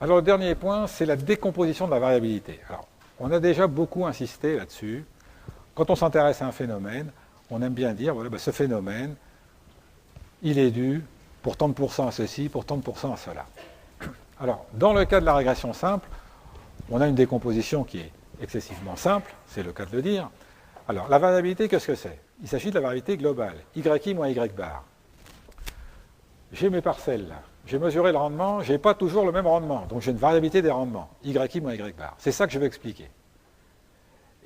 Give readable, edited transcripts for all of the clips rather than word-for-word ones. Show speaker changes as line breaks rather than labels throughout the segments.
Alors le dernier point, c'est la décomposition de la variabilité. Alors, on a déjà beaucoup insisté là-dessus. Quand on s'intéresse à un phénomène, on aime bien dire, voilà, ce phénomène, il est dû pour tant de pourcents à ceci, pour tant de pourcents à cela. Alors, dans le cas de la régression simple, on a une décomposition qui est excessivement simple, c'est le cas de le dire. Alors, la variabilité, qu'est-ce que c'est? Il s'agit de la variabilité globale, yi moins y bar. J'ai mes parcelles là, j'ai mesuré le rendement, je n'ai pas toujours le même rendement, donc j'ai une variabilité des rendements, yi moins y bar. C'est ça que je veux expliquer.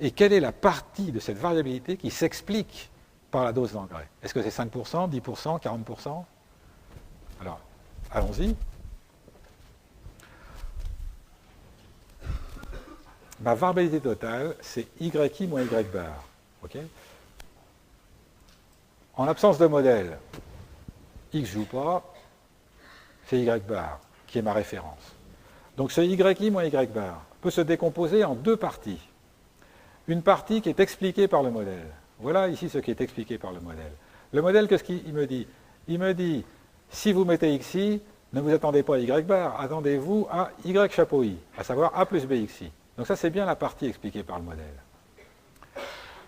Et quelle est la partie de cette variabilité qui s'explique par la dose d'engrais? Est-ce que c'est 5%, 10%, 40%? Alors, allons-y. Ma variabilité totale, c'est yi moins y bar. Okay, en l'absence de modèle, x joue pas, c'est y bar qui est ma référence. Donc ce yi moins y bar peut se décomposer en deux parties. Une partie qui est expliquée par le modèle. Voilà ici ce qui est expliqué par le modèle. Le modèle, qu'est-ce qu'il me dit? Il me dit, si vous mettez xi, ne vous attendez pas à y bar, attendez-vous à y chapeau i, à savoir a plus bxi. Donc ça, c'est bien la partie expliquée par le modèle.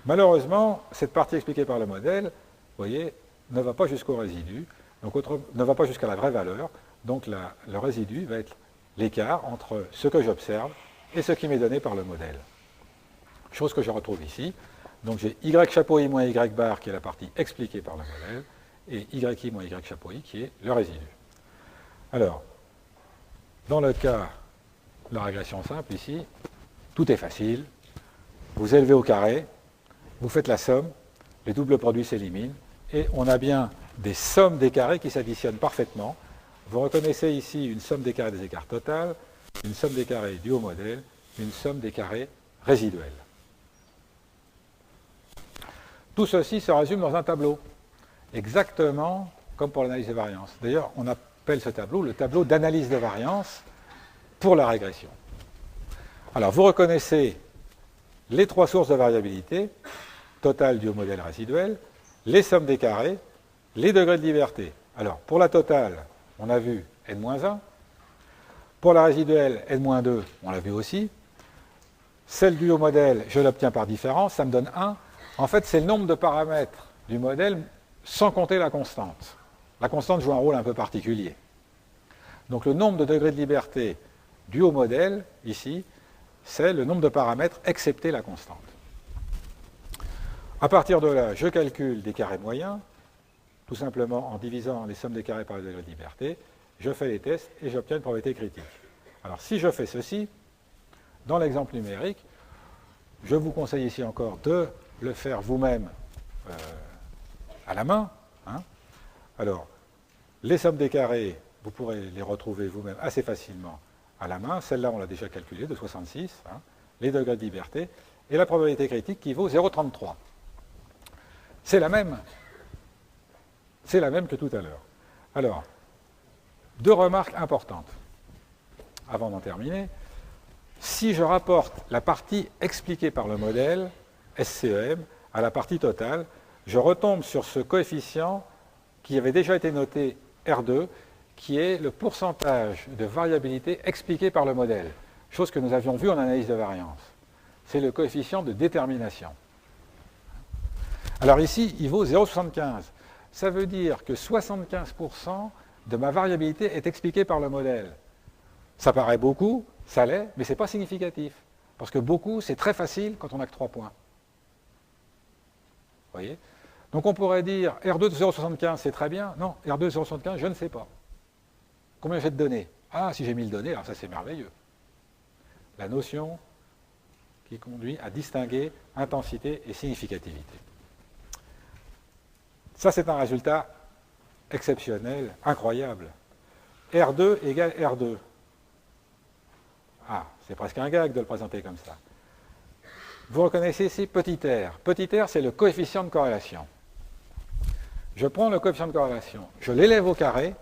Malheureusement, cette partie expliquée par le modèle, vous voyez, ne va pas jusqu'au résidu, donc ne va pas jusqu'à la vraie valeur, donc le résidu va être l'écart entre ce que j'observe et ce qui m'est donné par le modèle. Chose que je retrouve ici. Donc j'ai y chapeau i moins y bar qui est la partie expliquée par le modèle, et yi moins y chapeau i qui est le résidu. Alors, dans le cas de la régression simple ici, tout est facile. Vous élevez au carré, vous faites la somme, les doubles produits s'éliminent, et on a bien des sommes des carrés qui s'additionnent parfaitement. Vous reconnaissez ici une somme des carrés des écarts totales, une somme des carrés due au modèle, une somme des carrés résiduels. Tout ceci se résume dans un tableau, exactement comme pour l'analyse de variance. D'ailleurs, on appelle ce tableau le tableau d'analyse de variance pour la régression. Alors, vous reconnaissez les trois sources de variabilité, totale due au modèle résiduel, les sommes des carrés, les degrés de liberté. Alors, pour la totale, on a vu n-1. Pour la résiduelle, n-2, on l'a vu aussi. Celle due au modèle, je l'obtiens par différence, ça me donne 1. En fait, c'est le nombre de paramètres du modèle sans compter la constante. La constante joue un rôle un peu particulier. Donc le nombre de degrés de liberté dû au modèle, ici, c'est le nombre de paramètres excepté la constante. À partir de là, je calcule des carrés moyens, tout simplement en divisant les sommes des carrés par le degré de liberté, je fais les tests et j'obtiens une probabilité critique. Alors si je fais ceci, dans l'exemple numérique, je vous conseille ici encore de le faire vous-même à la main. Hein. Alors, les sommes des carrés, vous pourrez les retrouver vous-même assez facilement à la main. Celle-là, on l'a déjà calculée, de 66. Hein. Les degrés de liberté. Et la probabilité critique qui vaut 0,33. C'est la même. C'est la même que tout à l'heure. Alors, deux remarques importantes. Avant d'en terminer, si je rapporte la partie expliquée par le modèle, SCEM, à la partie totale, je retombe sur ce coefficient qui avait déjà été noté R2, qui est le pourcentage de variabilité expliqué par le modèle, chose que nous avions vue en analyse de variance. C'est le coefficient de détermination. Alors ici, il vaut 0,75. Ça veut dire que 75% de ma variabilité est expliquée par le modèle. Ça paraît beaucoup, ça l'est, mais ce n'est pas significatif. Parce que beaucoup, c'est très facile quand on n'a que 3 points. Vous voyez? Donc on pourrait dire R2 de 0,75, c'est très bien. Non, R2 de 0,75, je ne sais pas. Combien j'ai de données? Ah, si j'ai 1000 données, alors ça c'est merveilleux. La notion qui conduit à distinguer intensité et significativité. Ça, c'est un résultat exceptionnel, incroyable. R2 égale R2. Ah, c'est presque un gag de le présenter comme ça. Vous reconnaissez ici petit r. Petit r, c'est le coefficient de corrélation. Je prends le coefficient de corrélation, je l'élève au carré,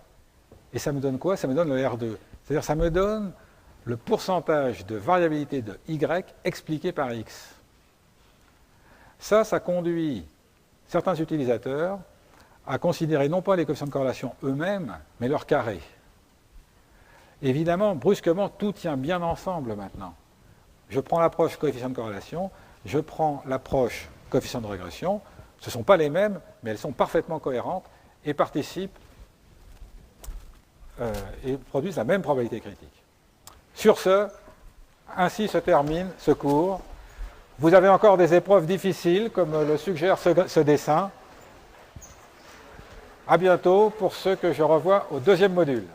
et ça me donne quoi? Ça me donne le R2. C'est-à-dire ça me donne le pourcentage de variabilité de Y expliqué par X. Ça conduit certains utilisateurs à considérer non pas les coefficients de corrélation eux-mêmes, mais leur carré. Évidemment, brusquement, tout tient bien ensemble maintenant. Je prends l'approche coefficient de corrélation, je prends l'approche coefficient de régression. Ce ne sont pas les mêmes, mais elles sont parfaitement cohérentes et participent et produisent la même probabilité critique. Sur ce, ainsi se termine ce cours. Vous avez encore des épreuves difficiles, comme le suggère ce dessin. À bientôt pour ceux que je revois au deuxième module.